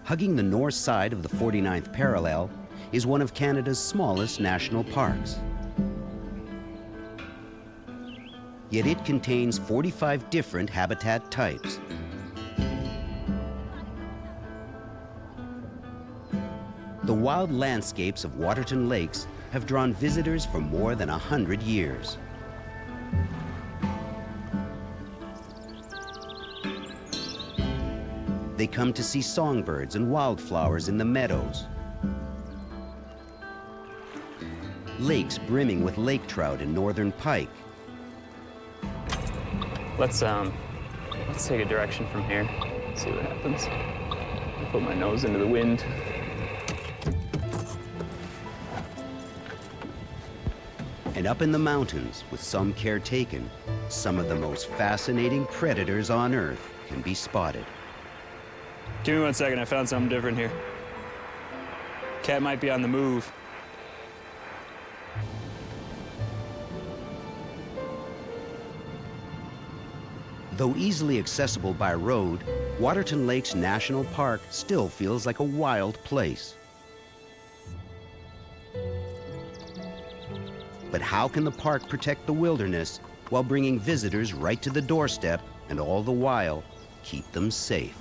Hugging the north side of the 49th parallel is one of Canada's smallest national parks. Yet it contains 45 different habitat types. The wild landscapes of Waterton Lakes have drawn visitors for more than 100 years. They come to see songbirds and wildflowers in the meadows, lakes brimming with lake trout and northern pike. Let's take a direction from here, see what happens. I'll put my nose into the wind. And up in the mountains, with some care taken, some of the most fascinating predators on Earth can be spotted. Give me 1 second, I found something different here. Cat might be on the move. Though easily accessible by road, Waterton Lakes National Park still feels like a wild place. But how can the park protect the wilderness while bringing visitors right to the doorstep and all the while keep them safe?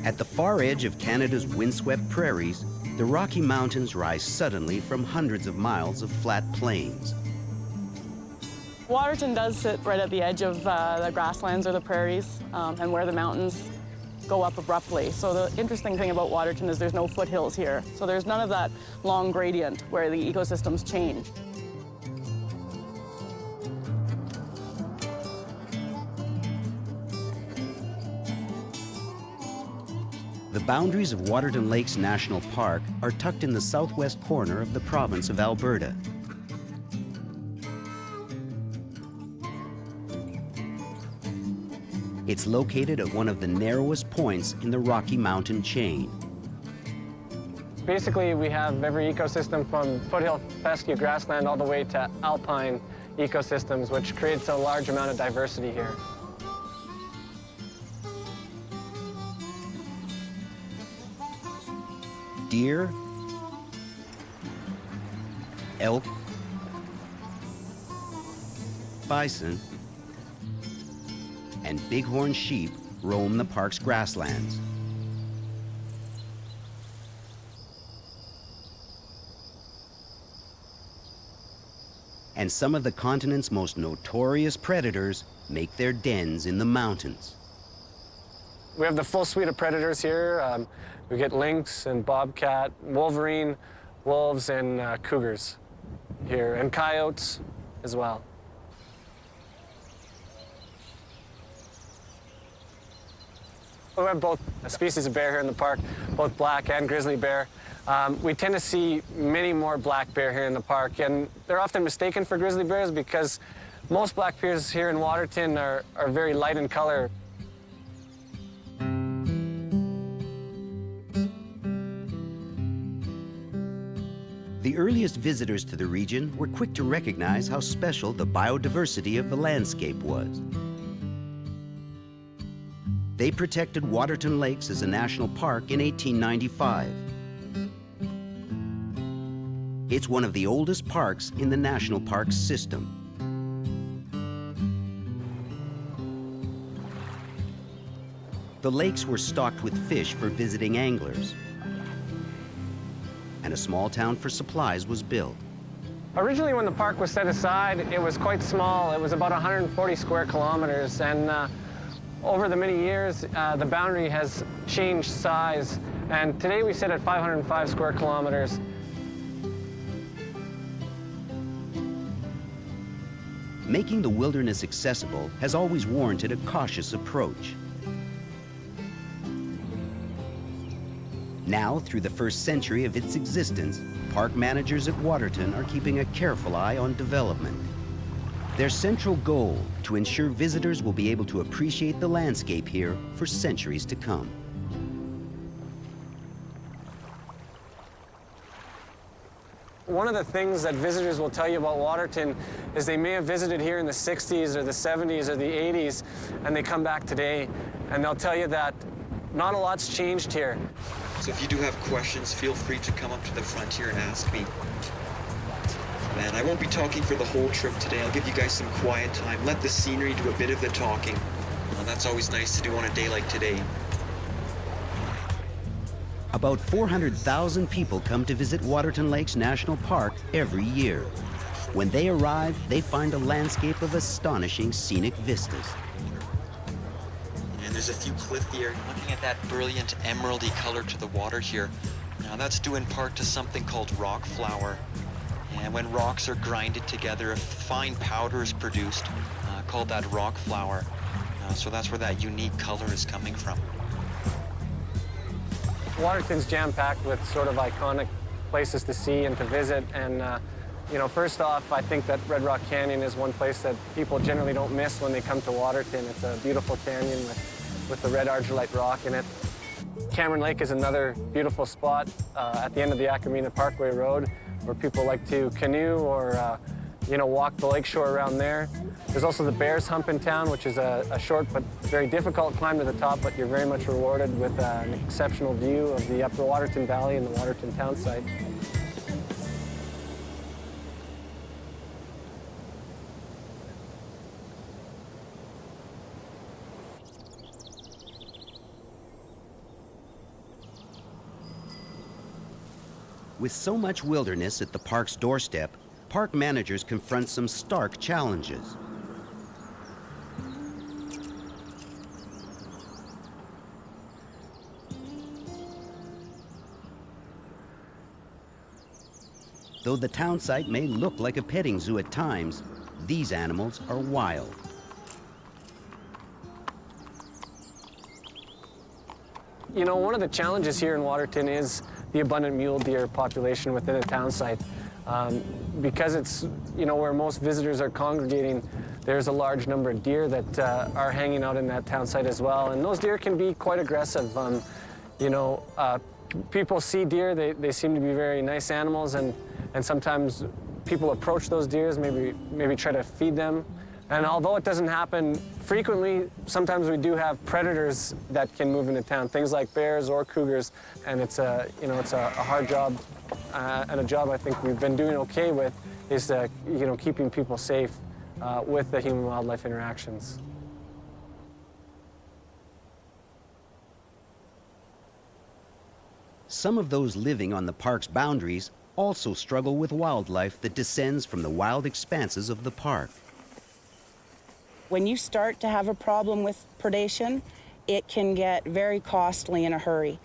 At the far edge of Canada's windswept prairies, the Rocky Mountains rise suddenly from hundreds of miles of flat plains. Waterton does sit right at the edge of the grasslands or the prairies, and where the mountains go up abruptly. So the interesting thing about Waterton is there's no foothills here. So there's none of that long gradient where the ecosystems change. The boundaries of Waterton Lakes National Park are tucked in the southwest corner of the province of Alberta. It's located at one of the narrowest points in the Rocky Mountain chain. Basically, we have every ecosystem from foothill fescue grassland all the way to alpine ecosystems, which creates a large amount of diversity here. Deer, elk, bison, and bighorn sheep roam the park's grasslands. And some of the continent's most notorious predators make their dens in the mountains. We have the full suite of predators here. We get lynx and bobcat, wolverine, wolves, and cougars here, and coyotes as well. We have both species of bear here in the park, both black and grizzly bear. We tend to see many more black bear here in the park, and they're often mistaken for grizzly bears because most black bears here in Waterton are very light in color. The earliest visitors to the region were quick to recognize how special the biodiversity of the landscape was. They protected Waterton Lakes as a national park in 1895. It's one of the oldest parks in the national parks system. The lakes were stocked with fish for visiting anglers, and a small town for supplies was built. Originally, when the park was set aside, it was quite small. It was about 140 square kilometers, and over the many years, the boundary has changed size, and today we sit at 505 square kilometers. Making the wilderness accessible has always warranted a cautious approach. Now, through the first century of its existence, park managers at Waterton are keeping a careful eye on development. Their central goal, to ensure visitors will be able to appreciate the landscape here for centuries to come. One of the things that visitors will tell you about Waterton is they may have visited here in the 60s or the 70s or the 80s, and they come back today, and they'll tell you that not a lot's changed here. So if you do have questions, feel free to come up to the front here and ask me. And I won't be talking for the whole trip today. I'll give you guys some quiet time. Let the scenery do a bit of the talking. That's always nice to do on a day like today. About 400,000 people come to visit Waterton Lakes National Park every year. When they arrive, they find a landscape of astonishing scenic vistas. And there's a few cliff here. Looking at that brilliant emeraldy color to the water here. Now that's due in part to something called rock flour. And when rocks are grinded together, a fine powder is produced called that rock flour. So that's where that unique color is coming from. Waterton's jam-packed with sort of iconic places to see and to visit, and you know, first off, I think that Red Rock Canyon is one place that people generally don't miss when they come to Waterton. It's a beautiful canyon with the red argillite rock in it. Cameron Lake is another beautiful spot at the end of the Acamina Parkway Road, where people like to canoe or you know, walk the lakeshore around there. There's also the Bears Hump in town, which is a short but very difficult climb to the top, but you're very much rewarded with an exceptional view of the Upper Waterton Valley and the Waterton town site. With so much wilderness at the park's doorstep, park managers confront some stark challenges. Though the town site may look like a petting zoo at times, these animals are wild. You know, one of the challenges here in Waterton is the abundant mule deer population within a town site. Because it's, you know, where most visitors are congregating, there's a large number of deer that are hanging out in that town site as well. And those deer can be quite aggressive. You know, people see deer, they seem to be very nice animals, and sometimes people approach those deer, maybe try to feed them. And although it doesn't happen frequently, sometimes we do have predators that can move into town, things like bears or cougars, and it's a hard job, and a job I think we've been doing okay with, is you know, keeping people safe with the human-wildlife interactions. Some of those living on the park's boundaries also struggle with wildlife that descends from the wild expanses of the park. When you start to have a problem with predation, it can get very costly in a hurry.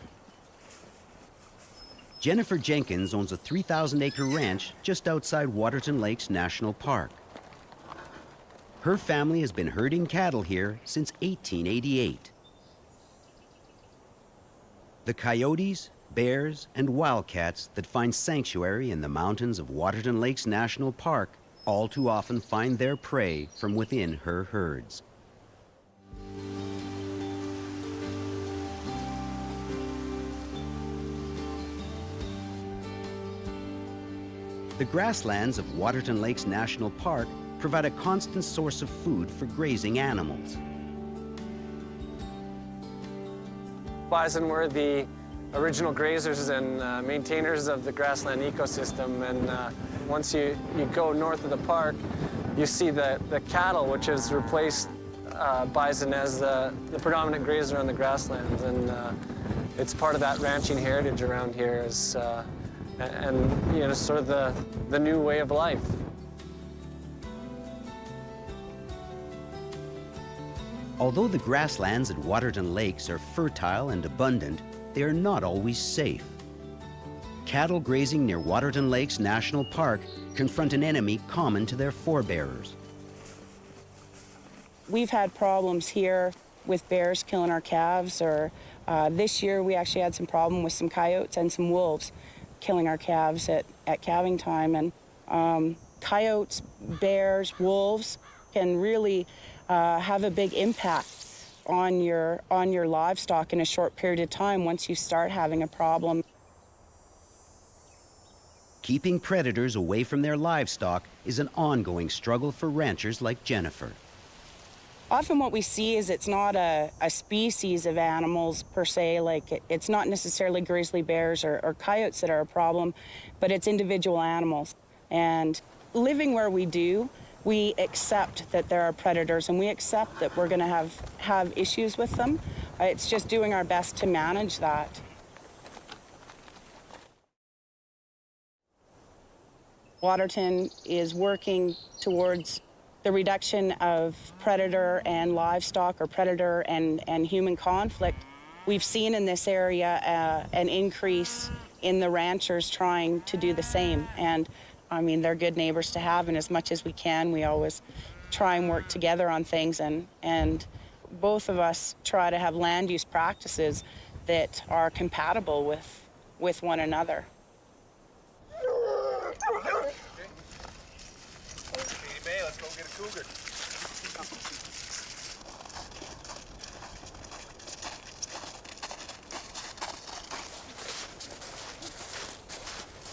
Jennifer Jenkins owns a 3,000-acre ranch just outside Waterton Lakes National Park. Her family has been herding cattle here since 1888. The coyotes, bears, and wildcats that find sanctuary in the mountains of Waterton Lakes National Park all too often find their prey from within her herds. The grasslands of Waterton Lakes National Park provide a constant source of food for grazing animals. Bison were the original grazers and maintainers of the grassland ecosystem, and once you go north of the park, you see the cattle, which has replaced bison as the predominant grazer on the grasslands, and it's part of that ranching heritage around here, and you know, sort of the new way of life. Although the grasslands at Waterton Lakes are fertile and abundant, they are not always safe. Cattle grazing near Waterton Lakes National Park confront an enemy common to their forebears. We've had problems here with bears killing our calves, or this year we actually had some problem with some coyotes and some wolves killing our calves at calving time. And coyotes, bears, wolves can really have a big impact on your livestock in a short period of time once you start having a problem. Keeping predators away from their livestock is an ongoing struggle for ranchers like Jennifer. Often what we see is it's not a species of animals per se, like it's not necessarily grizzly bears or coyotes that are a problem, but it's individual animals. And living where we do, we accept that there are predators and we accept that we're going to have issues with them. It's just doing our best to manage that. Waterton is working towards the reduction of predator and livestock, or predator and human conflict. We've seen in this area an increase in the ranchers trying to do the same. And I mean, they're good neighbors to have, and as much as we can, we always try and work together on things, and both of us try to have land use practices that are compatible with one another. Let's go get a cougar.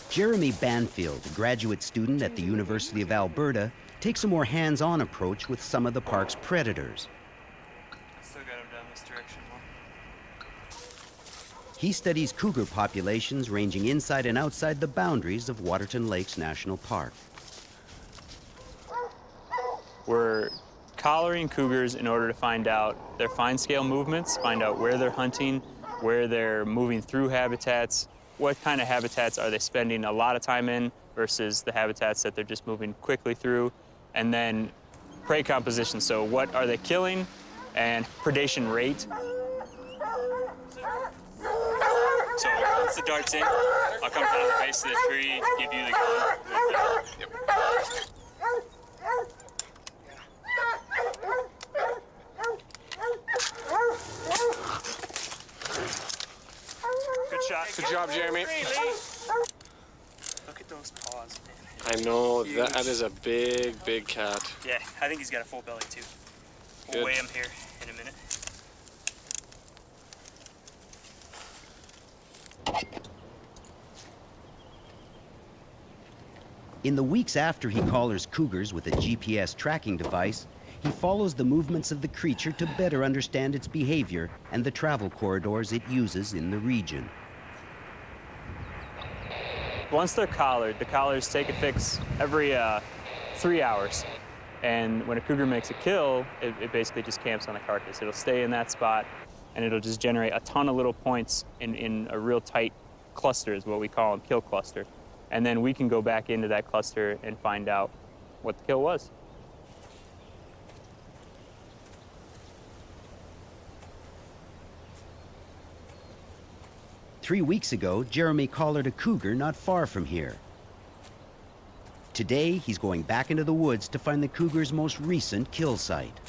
Jeremy Banfield, a graduate student at the University of Alberta, takes a more hands-on approach with some of the park's predators. Still got him down this direction more. He studies cougar populations ranging inside and outside the boundaries of Waterton Lakes National Park. We're collaring cougars in order to find out their fine-scale movements, find out where they're hunting, where they're moving through habitats, what kind of habitats are they spending a lot of time in versus the habitats that they're just moving quickly through, and then prey composition. So what are they killing and predation rate. So once the dart's in, I'll come down to the base of the tree, give you the gun. Yep. Good shot. Good job, Jeremy. Look at those paws, man. I know, that is a big, big cat. Yeah, I think he's got a full belly, too. We'll Good. weigh him here in a minute. In the weeks after he collars cougars with a GPS tracking device, he follows the movements of the creature to better understand its behavior and the travel corridors it uses in the region. Once they're collared, the collars take a fix every 3 hours. And when a cougar makes a kill, it basically just camps on the carcass. It'll stay in that spot, and it'll just generate a ton of little points in a real tight cluster, is what we call them, kill cluster. And then we can go back into that cluster and find out what the kill was. Three weeks ago, Jeremy collared a cougar not far from here. Today, he's going back into the woods to find the cougar's most recent kill site.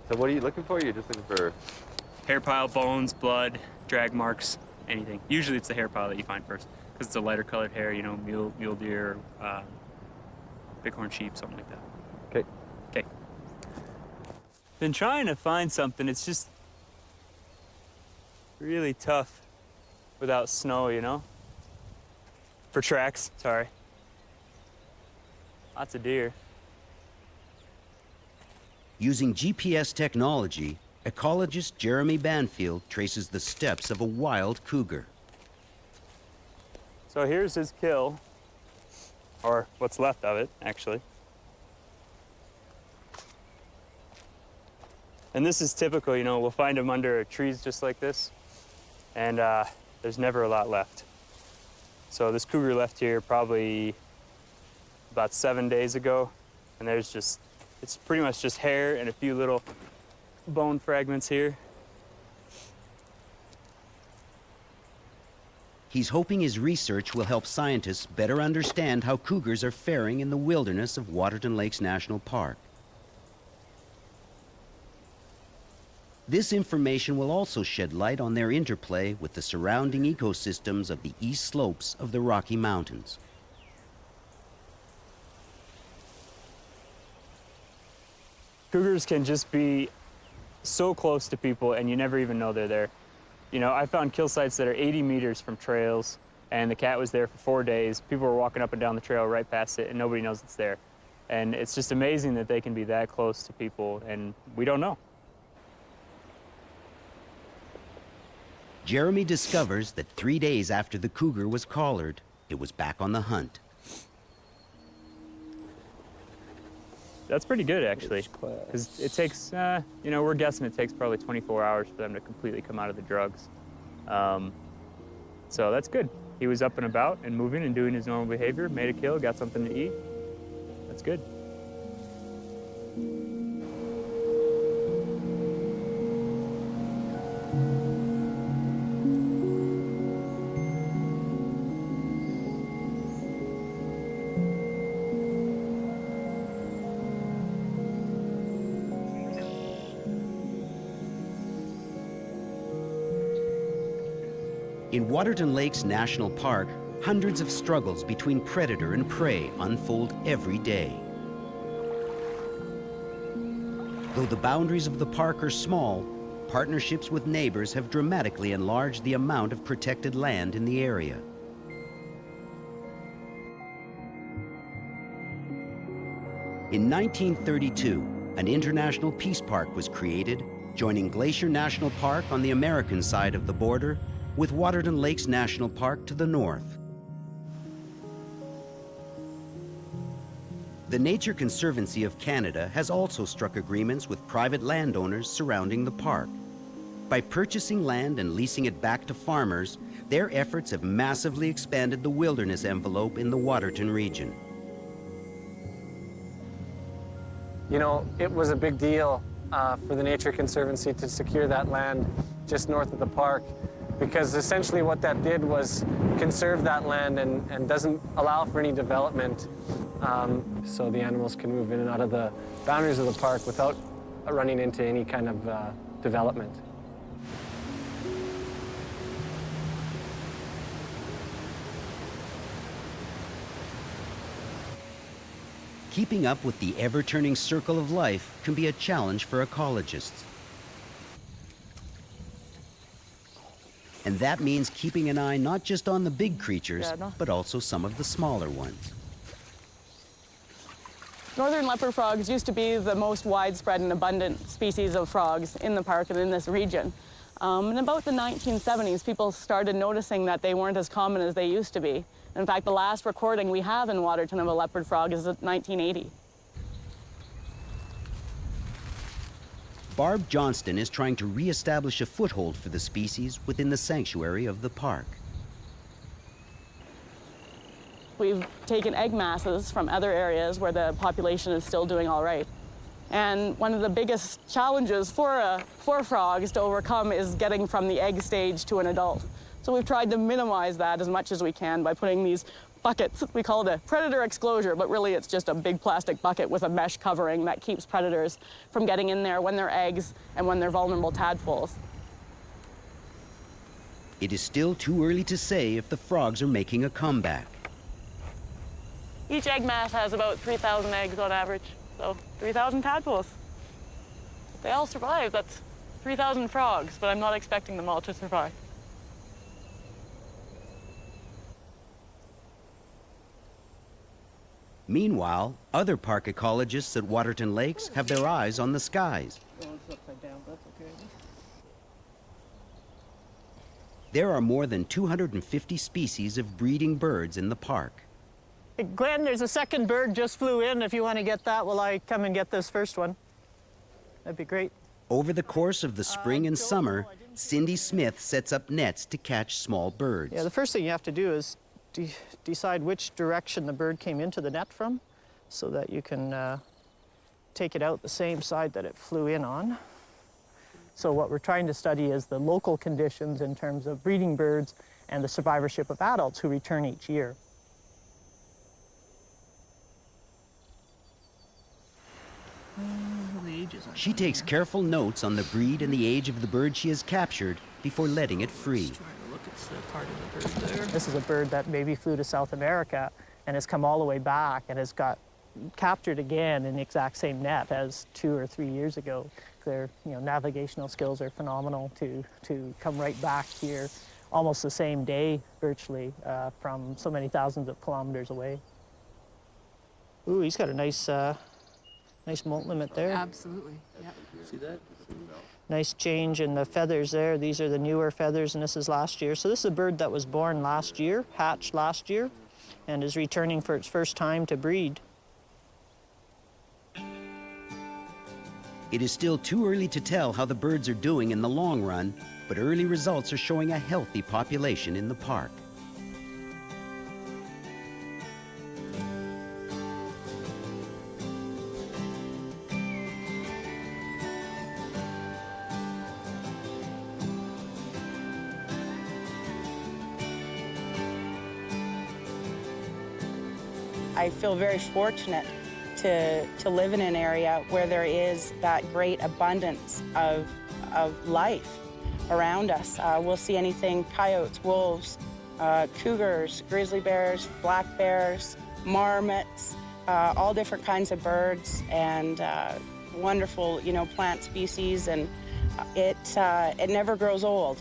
So what are you looking for? You're just looking for... Hair pile, bones, blood, drag marks, anything. Usually it's the hair pile that you find first, because it's a lighter colored hair, you know, mule deer, bighorn sheep, something like that. Okay. Okay. Been trying to find something. It's just really tough without snow, you know? For tracks, sorry. Lots of deer. Using GPS technology, ecologist Jeremy Banfield traces the steps of a wild cougar. So here's his kill, or what's left of it, actually. And this is typical, you know, we'll find him under trees just like this, and there's never a lot left. So this cougar left here probably about 7 days ago, and there's just It's pretty much just hair and a few little bone fragments here. He's hoping his research will help scientists better understand how cougars are faring in the wilderness of Waterton Lakes National Park. This information will also shed light on their interplay with the surrounding ecosystems of the east slopes of the Rocky Mountains. Cougars can just be so close to people and you never even know they're there. You know, I found kill sites that are 80 meters from trails, and the cat was there for 4 days. People were walking up and down the trail right past it, and nobody knows it's there. And it's just amazing that they can be that close to people, and we don't know. Jeremy discovers that 3 days after the cougar was collared, it was back on the hunt. That's pretty good, actually, because it takes, you know, we're guessing it takes probably 24 hours for them to completely come out of the drugs. So that's good. He was up and about and moving and doing his normal behavior, made a kill, got something to eat. That's good. In Waterton Lakes National Park, hundreds of struggles between predator and prey unfold every day. Though the boundaries of the park are small, partnerships with neighbors have dramatically enlarged the amount of protected land in the area. In 1932, an international peace park was created, joining Glacier National Park on the American side of the border with Waterton Lakes National Park to the north. The Nature Conservancy of Canada has also struck agreements with private landowners surrounding the park. By purchasing land and leasing it back to farmers, their efforts have massively expanded the wilderness envelope in the Waterton region. You know, it was a big deal for the Nature Conservancy to secure that land just north of the park, because essentially what that did was conserve that land and doesn't allow for any development, so the animals can move in and out of the boundaries of the park without running into any kind of development. Keeping up with the ever-turning circle of life can be a challenge for ecologists. And that means keeping an eye not just on the big creatures, but also some of the smaller ones. Northern leopard frogs used to be the most widespread and abundant species of frogs in the park and in this region. In about the 1970s, people started noticing that they weren't as common as they used to be. In fact, the last recording we have in Waterton of a leopard frog is 1980. Barb Johnston is trying to re-establish a foothold for the species within the sanctuary of the park. We've taken egg masses from other areas where the population is still doing all right. And one of the biggest challenges for frogs to overcome is getting from the egg stage to an adult. So we've tried to minimize that as much as we can by putting these buckets. We call it a predator exclosure, but really it's just a big plastic bucket with a mesh covering that keeps predators from getting in there when they're eggs and when they're vulnerable tadpoles. It is still too early to say if the frogs are making a comeback. Each egg mass has about 3,000 eggs on average, so 3,000 tadpoles. If they all survive, that's 3,000 frogs, but I'm not expecting them all to survive. Meanwhile, other park ecologists at Waterton Lakes have their eyes on the skies. There are more than 250 species of breeding birds in the park. Glenn, there's a second bird just flew in. If you want to get that, will I come and get this first one? That'd be great. Over the course of the spring and summer, Cindy Smith sets up nets to catch small birds. Yeah, the first thing you have to do is decide which direction the bird came into the net from, so that you can take it out the same side that it flew in on. So what we're trying to study is the local conditions in terms of breeding birds and the survivorship of adults who return each year. She takes careful notes on the breed and the age of the bird she has captured before letting it free. This is a bird that maybe flew to South America and has come all the way back and has got captured again in the exact same net as 2 or 3 years ago. Their navigational skills are phenomenal to come right back here almost the same day, virtually, from so many thousands of kilometers away. Ooh, he's got a nice molt limit there. Absolutely, yeah. See that? Nice change in the feathers there. These are the newer feathers, and this is last year. So this is a bird that was born last year, hatched last year, and is returning for its first time to breed. It is still too early to tell how the birds are doing in the long run, but early results are showing a healthy population in the park. I feel very fortunate to live in an area where there is that great abundance of life around us. We'll see anything: coyotes, wolves, cougars, grizzly bears, black bears, marmots, all different kinds of birds, and wonderful, plant species, and it never grows old.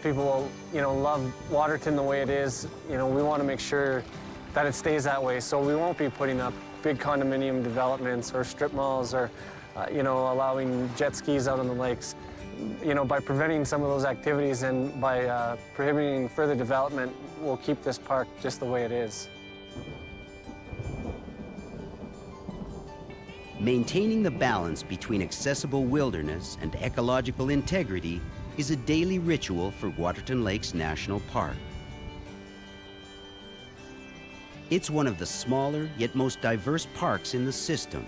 People, love Waterton the way it is. We want to make sure that it stays that way, so we won't be putting up big condominium developments or strip malls or, allowing jet skis out on the lakes. By preventing some of those activities and by prohibiting further development, we'll keep this park just the way it is. Maintaining the balance between accessible wilderness and ecological integrity is a daily ritual for Waterton Lakes National Park. It's one of the smaller yet most diverse parks in the system,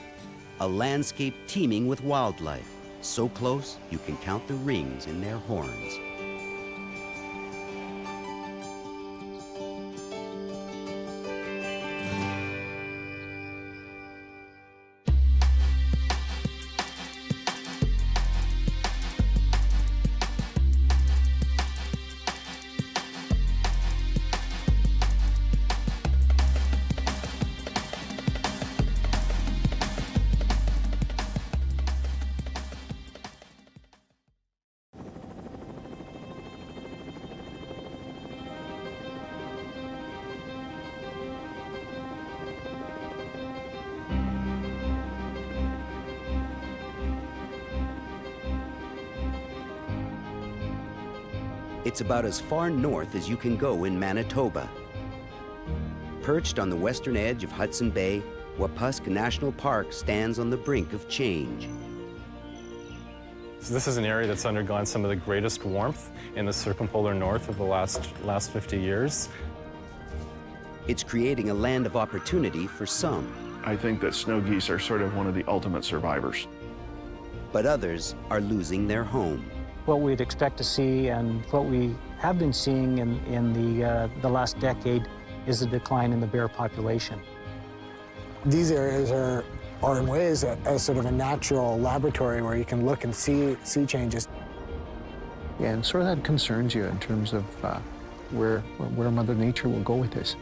a landscape teeming with wildlife, so close you can count the rings in their horns. It's about as far north as you can go in Manitoba. Perched on the western edge of Hudson Bay, Wapusk National Park stands on the brink of change. So this is an area that's undergone some of the greatest warmth in the circumpolar north of the last 50 years. It's creating a land of opportunity for some. I think that snow geese are sort of one of the ultimate survivors. But others are losing their home. What we'd expect to see and what we have been seeing in the last decade is a decline in the bear population. These areas are in ways a sort of a natural laboratory where you can look and see changes. Yeah, and sort of that concerns you in terms of where Mother Nature will go with this.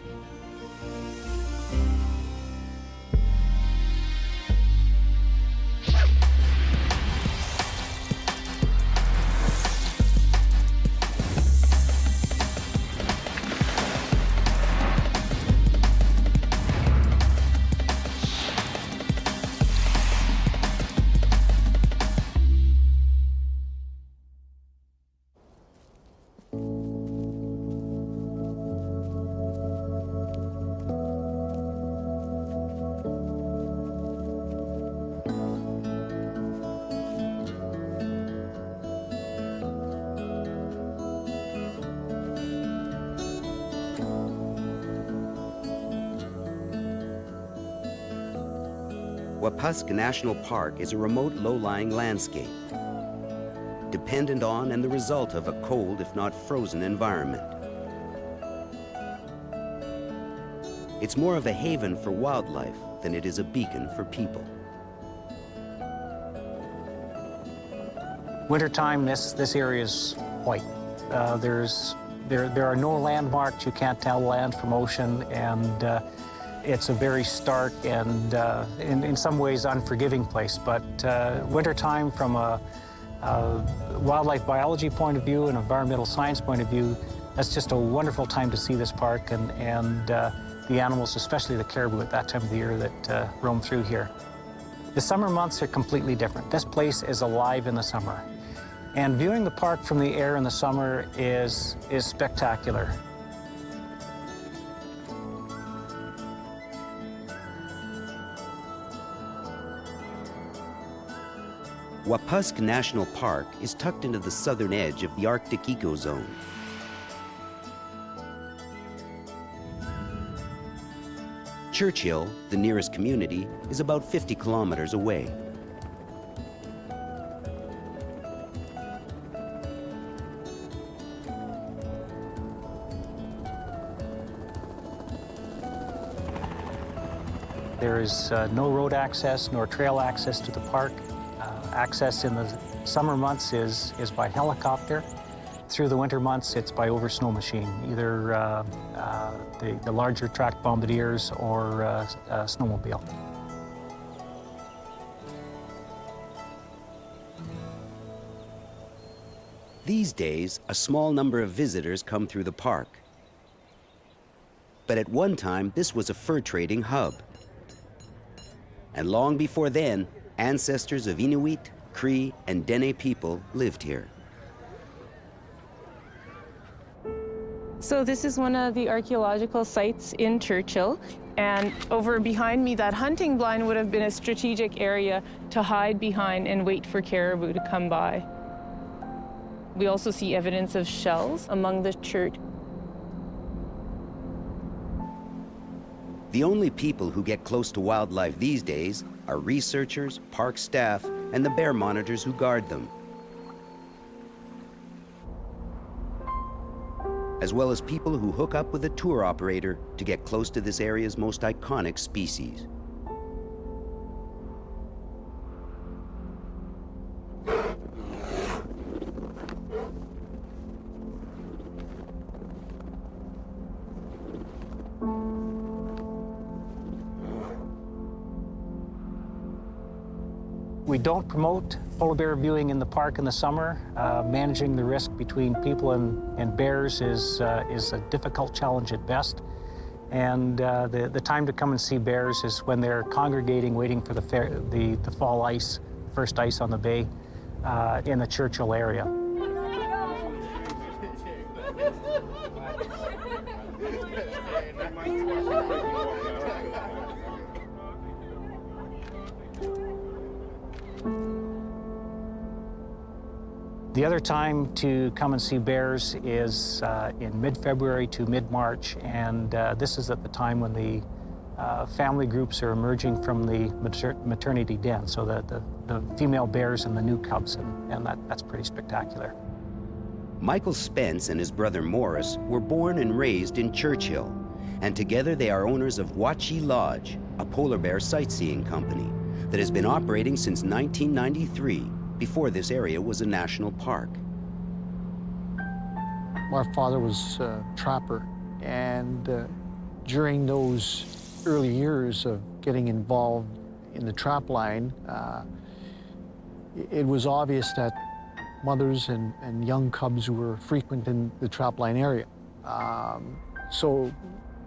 Wapusk National Park is a remote low-lying landscape, dependent on and the result of a cold, if not frozen, environment. It's more of a haven for wildlife than it is a beacon for people. Wintertime, this area is white. There are no landmarks. You can't tell land from ocean, and it's a very stark and in some ways unforgiving place. But wintertime, from a wildlife biology point of view and environmental science point of view, that's just a wonderful time to see this park and the animals, especially the caribou at that time of the year that roam through here. The summer months are completely different. This place is alive in the summer. And viewing the park from the air in the summer is spectacular. Wapusk National Park is tucked into the southern edge of the Arctic ecozone. Churchill, the nearest community, is about 50 kilometers away. There is no road access nor trail access to the park. Access in the summer months is by helicopter. Through the winter months, it's by over-snow machine, either the larger track bombardiers or a snowmobile. These days, a small number of visitors come through the park. But at one time, this was a fur trading hub. And long before then, ancestors of Inuit, Cree, and Dene people lived here. So this is one of the archaeological sites in Churchill. And over behind me, that hunting blind would have been a strategic area to hide behind and wait for caribou to come by. We also see evidence of shells among the chert. The only people who get close to wildlife these days are researchers, park staff, and the bear monitors who guard them, as well as people who hook up with a tour operator to get close to this area's most iconic species. We don't promote polar bear viewing in the park in the summer. Managing the risk between people and bears is a difficult challenge at best. And the time to come and see bears is when they're congregating, waiting for the fall ice, first ice on the bay in the Churchill area. The other time to come and see bears is in mid-February to mid-March, and this is at the time when the family groups are emerging from the maternity den, so the female bears and the new cubs, and that's pretty spectacular. Michael Spence and his brother Morris were born and raised in Churchill, and together they are owners of Wachi Lodge, a polar bear sightseeing company that has been operating since 1993, before this area was a national park. My father was a trapper, and during those early years of getting involved in the trap line, it was obvious that mothers and young cubs were frequent in the trap line area. So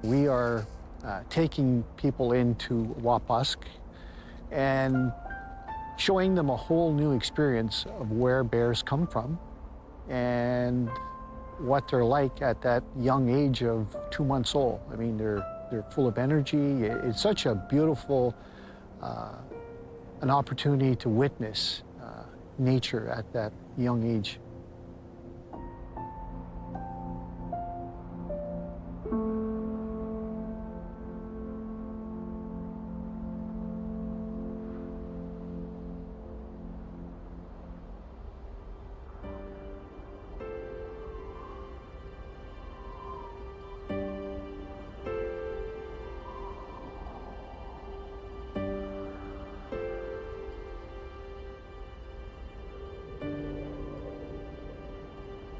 we are taking people into Wapusk and showing them a whole new experience of where bears come from and what they're like at that young age of 2 months old. I mean, they're full of energy. It's such a beautiful an opportunity to witness nature at that young age.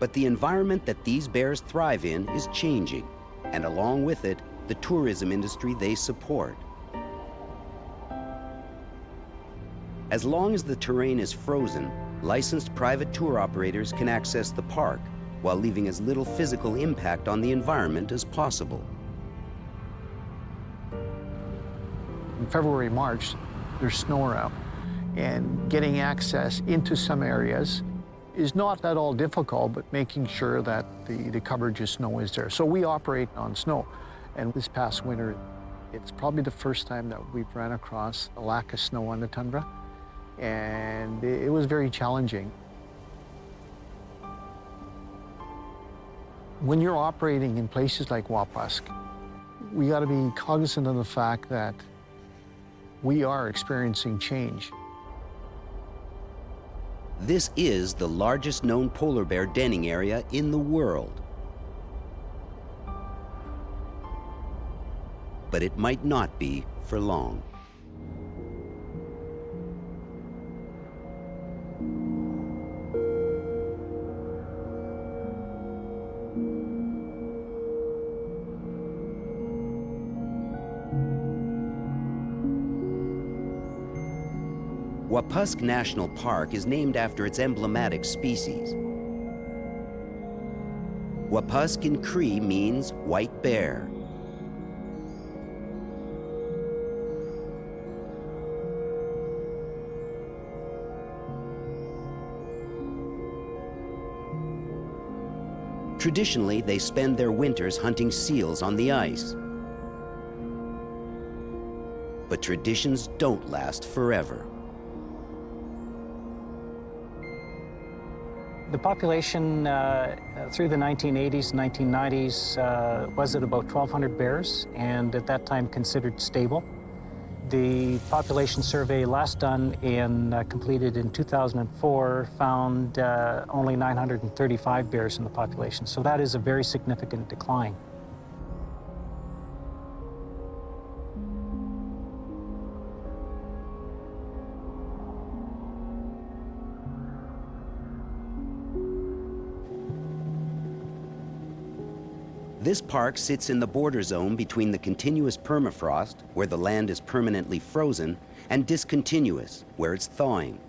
But the environment that these bears thrive in is changing, and along with it, the tourism industry they support. As long as the terrain is frozen, licensed private tour operators can access the park while leaving as little physical impact on the environment as possible. In February, March, there's snow around, and getting access into some areas is not at all difficult, but making sure that the coverage of snow is there. So we operate on snow, and this past winter, it's probably the first time that we've ran across a lack of snow on the tundra, and it was very challenging. When you're operating in places like Wapusk, we got to be cognizant of the fact that we are experiencing change. This is the largest known polar bear denning area in the world. But it might not be for long. Wapusk National Park is named after its emblematic species. Wapusk in Cree means white bear. Traditionally, they spend their winters hunting seals on the ice. But traditions don't last forever. The population through the 1980s, 1990s was at about 1,200 bears, and at that time considered stable. The population survey last done completed in 2004 found only 935 bears in the population, so that is a very significant decline. This park sits in the border zone between the continuous permafrost, where the land is permanently frozen, and discontinuous, where it's thawing.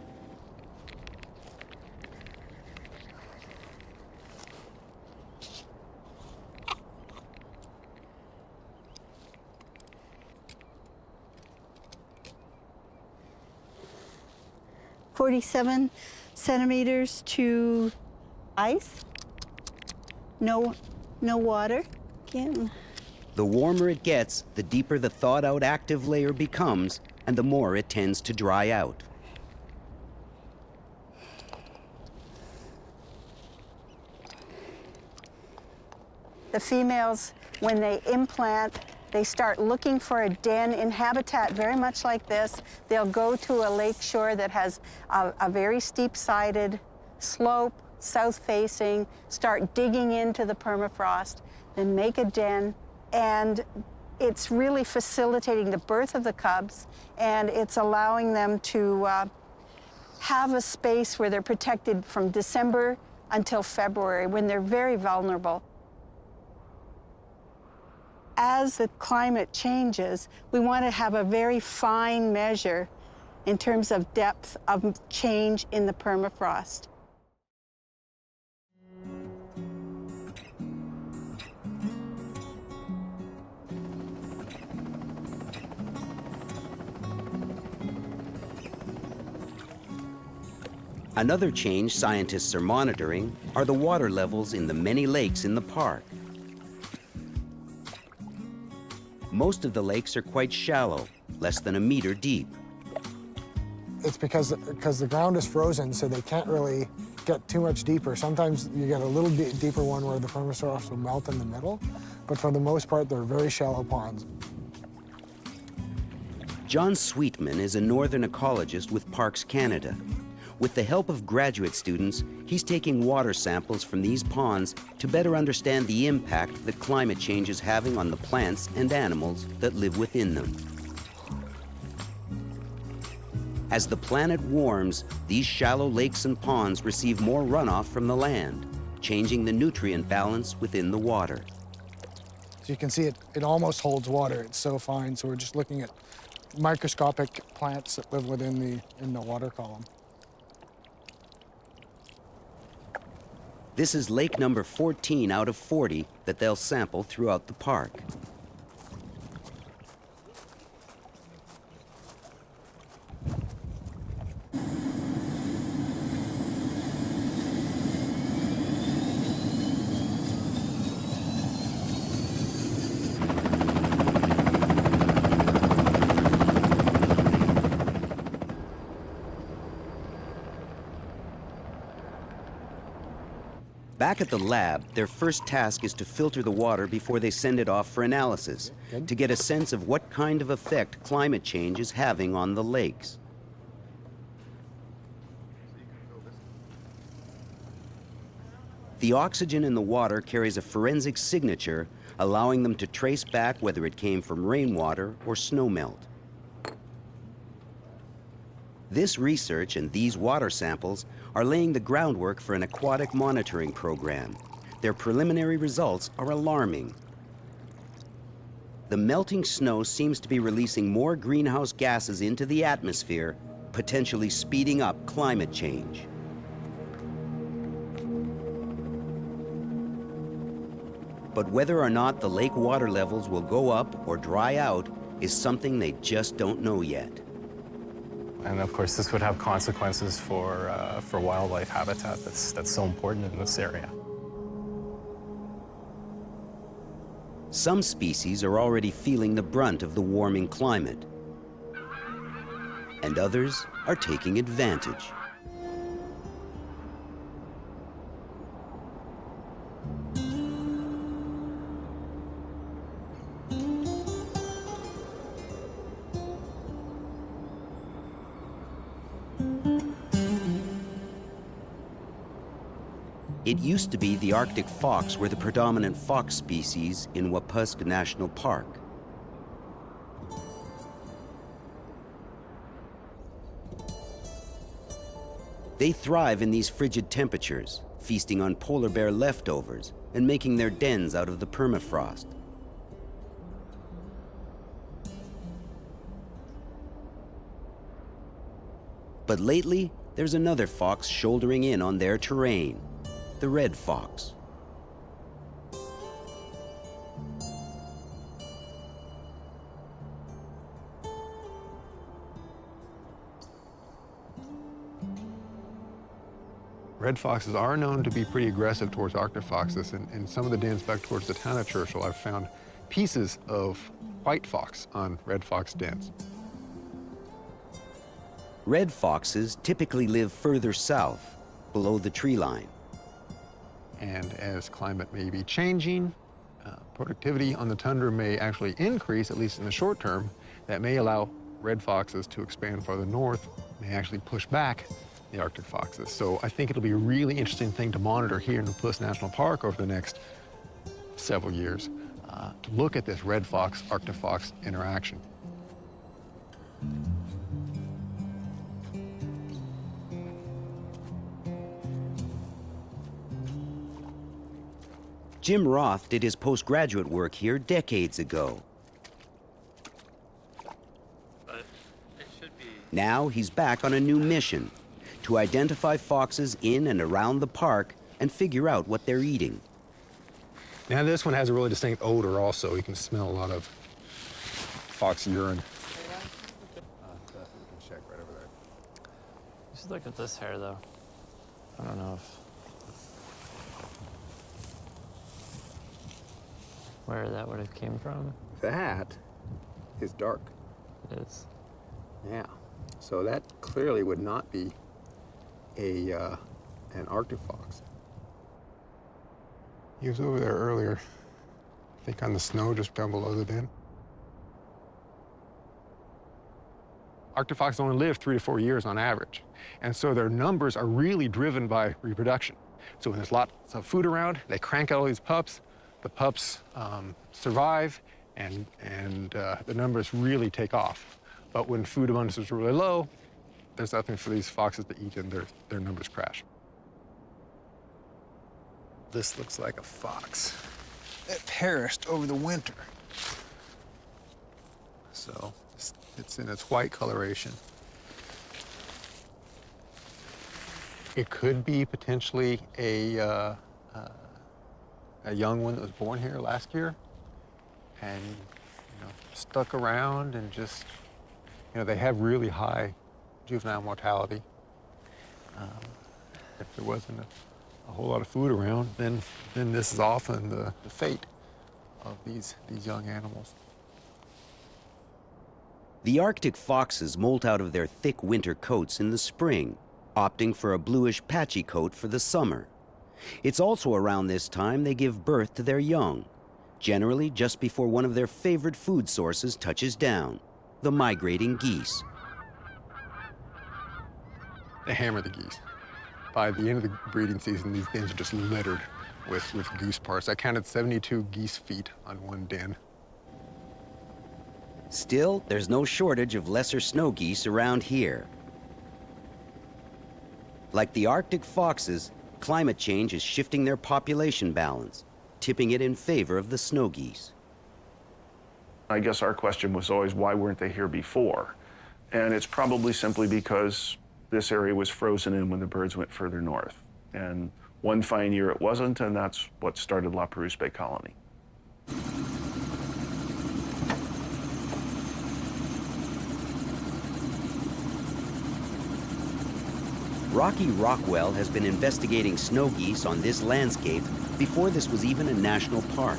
"47 centimeters to ice. No water. Again. The warmer it gets, the deeper the thawed-out active layer becomes, and the more it tends to dry out. The females, when they implant, they start looking for a den in habitat very much like this. They'll go to a lake shore that has a very steep-sided slope, south-facing, start digging into the permafrost, then make a den, and it's really facilitating the birth of the cubs, and it's allowing them to have a space where they're protected from December until February, when they're very vulnerable. As the climate changes, we want to have a very fine measure in terms of depth of change in the permafrost. Another change scientists are monitoring are the water levels in the many lakes in the park. Most of the lakes are quite shallow, less than a meter deep. It's because the ground is frozen, so they can't really get too much deeper. Sometimes you get a little bit deeper one where the permafrost will melt in the middle, but for the most part, they're very shallow ponds. John Sweetman is a northern ecologist with Parks Canada. With the help of graduate students, he's taking water samples from these ponds to better understand the impact that climate change is having on the plants and animals that live within them. As the planet warms, these shallow lakes and ponds receive more runoff from the land, changing the nutrient balance within the water. So you can see it almost holds water. It's so fine. So we're just looking at microscopic plants that live within the water column. This is lake number 14 out of 40 that they'll sample throughout the park. Back at the lab, their first task is to filter the water before they send it off for analysis to get a sense of what kind of effect climate change is having on the lakes. The oxygen in the water carries a forensic signature, allowing them to trace back whether it came from rainwater or snowmelt. This research and these water samples are laying the groundwork for an aquatic monitoring program. Their preliminary results are alarming. The melting snow seems to be releasing more greenhouse gases into the atmosphere, potentially speeding up climate change. But whether or not the lake water levels will go up or dry out is something they just don't know yet. And of course, this would have consequences for wildlife habitat that's so important in this area. Some species are already feeling the brunt of the warming climate, and others are taking advantage. It used to be the Arctic fox were the predominant fox species in Wapusk National Park. They thrive in these frigid temperatures, feasting on polar bear leftovers and making their dens out of the permafrost. But lately, there's another fox shouldering in on their terrain. The red fox. Red foxes are known to be pretty aggressive towards Arctic foxes, and in some of the dens back towards the town of Churchill, I've found pieces of white fox on red fox dens. Red foxes typically live further south, below the tree line. And as climate may be changing, productivity on the tundra may actually increase, at least in the short term. That may allow red foxes to expand farther north, may actually push back the Arctic foxes. So I think it'll be a really interesting thing to monitor here in the Wapusk National Park over the next several years, to look at this red fox, Arctic fox interaction. Jim Roth did his postgraduate work here decades ago. Now he's back on a new mission, to identify foxes in and around the park and figure out what they're eating. Now this one has a really distinct odor also. You can smell a lot of fox urine. Check right over there. You should look at this hair though. I don't know if where that would have came from. That is dark. It is. Yeah. So that clearly would not be an Arctic fox. He was over there earlier, I think on the snow just down below the den. Arctic foxes only live 3 to 4 years on average. And so their numbers are really driven by reproduction. So when there's lots of food around, they crank out all these pups. The pups survive, and the numbers really take off. But when food abundance is really low, there's nothing for these foxes to eat, and their numbers crash. This looks like a fox. It perished over the winter. So it's in its white coloration. It could be potentially a young one that was born here last year and stuck around and just, they have really high juvenile mortality. If there wasn't a whole lot of food around, then this is often the fate of these young animals. The Arctic foxes molt out of their thick winter coats in the spring, opting for a bluish patchy coat for the summer. It's also around this time they give birth to their young, generally just before one of their favorite food sources touches down, the migrating geese. They hammer the geese. By the end of the breeding season, these dens are just littered with goose parts. I counted 72 geese feet on one den. Still, there's no shortage of lesser snow geese around here. Like the Arctic foxes, climate change is shifting their population balance, tipping it in favor of the snow geese. I guess our question was always, why weren't they here before? And it's probably simply because this area was frozen in when the birds went further north. And one fine year it wasn't, and that's what started La Perouse Bay Colony. Rocky Rockwell has been investigating snow geese on this landscape before this was even a national park.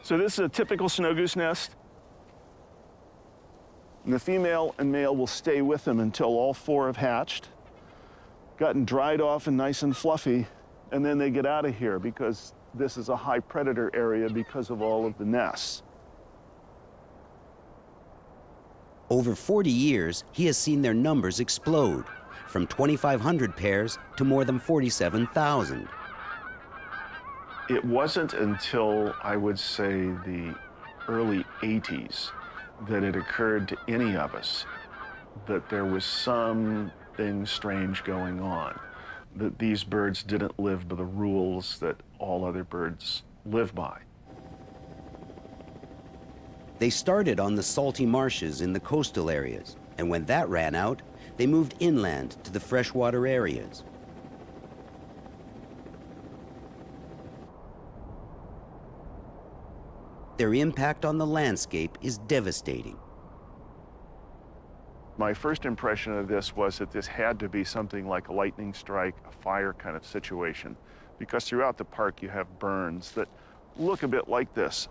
So this is a typical snow goose nest. And the female and male will stay with them until all four have hatched, gotten dried off and nice and fluffy, and then they get out of here because this is a high predator area because of all of the nests. Over 40 years, he has seen their numbers explode, from 2,500 pairs to more than 47,000. It wasn't until, I would say, the early 80s that it occurred to any of us that there was something strange going on, that these birds didn't live by the rules that all other birds live by. They started on the salty marshes in the coastal areas, and when that ran out, they moved inland to the freshwater areas. Their impact on the landscape is devastating. My first impression of this was that this had to be something like a lightning strike, a fire kind of situation, because throughout the park you have burns that look a bit like this.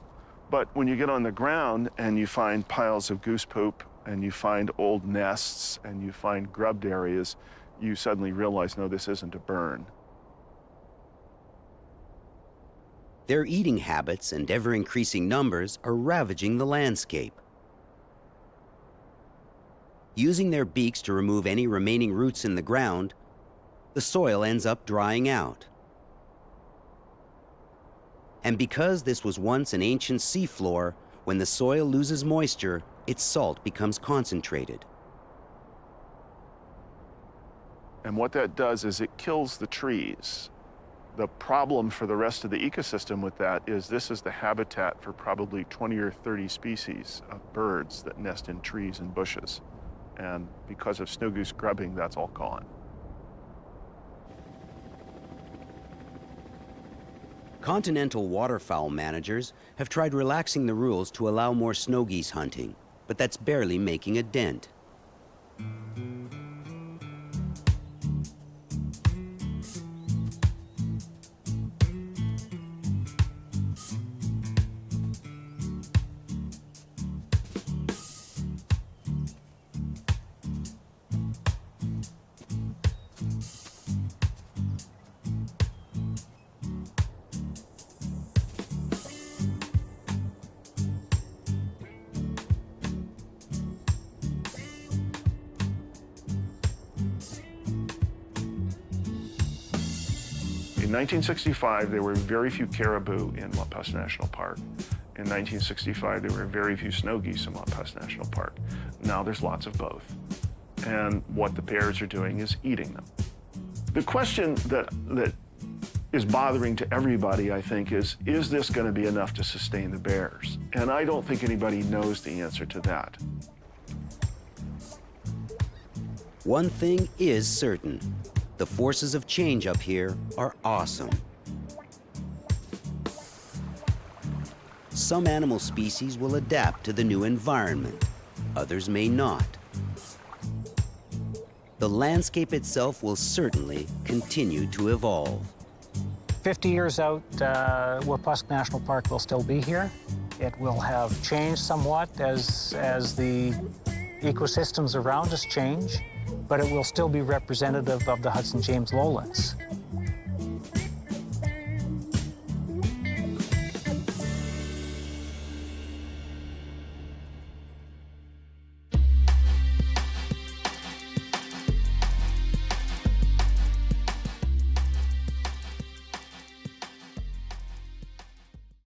But when you get on the ground and you find piles of goose poop and you find old nests and you find grubbed areas, you suddenly realize, no, this isn't a burn. Their eating habits and ever-increasing numbers are ravaging the landscape. Using their beaks to remove any remaining roots in the ground, the soil ends up drying out. And because this was once an ancient seafloor, when the soil loses moisture, its salt becomes concentrated. And what that does is it kills the trees. The problem for the rest of the ecosystem with that is this is the habitat for probably 20 or 30 species of birds that nest in trees and bushes. And because of snow goose grubbing, that's all gone. Continental waterfowl managers have tried relaxing the rules to allow more snow geese hunting, but that's barely making a dent. In 1965, there were very few caribou in Wapusk National Park. In 1965, there were very few snow geese in Wapusk National Park. Now there's lots of both. and what the bears are doing is eating them. The question that is bothering to everybody, I think, is this going to be enough to sustain the bears? And I don't think anybody knows the answer to that. One thing is certain. The forces of change up here are awesome. Some animal species will adapt to the new environment. Others may not. The landscape itself will certainly continue to evolve. 50 years out, Wapusk National Park will still be here. It will have changed somewhat as the ecosystems around us change, but it will still be representative of the Hudson James lowlands.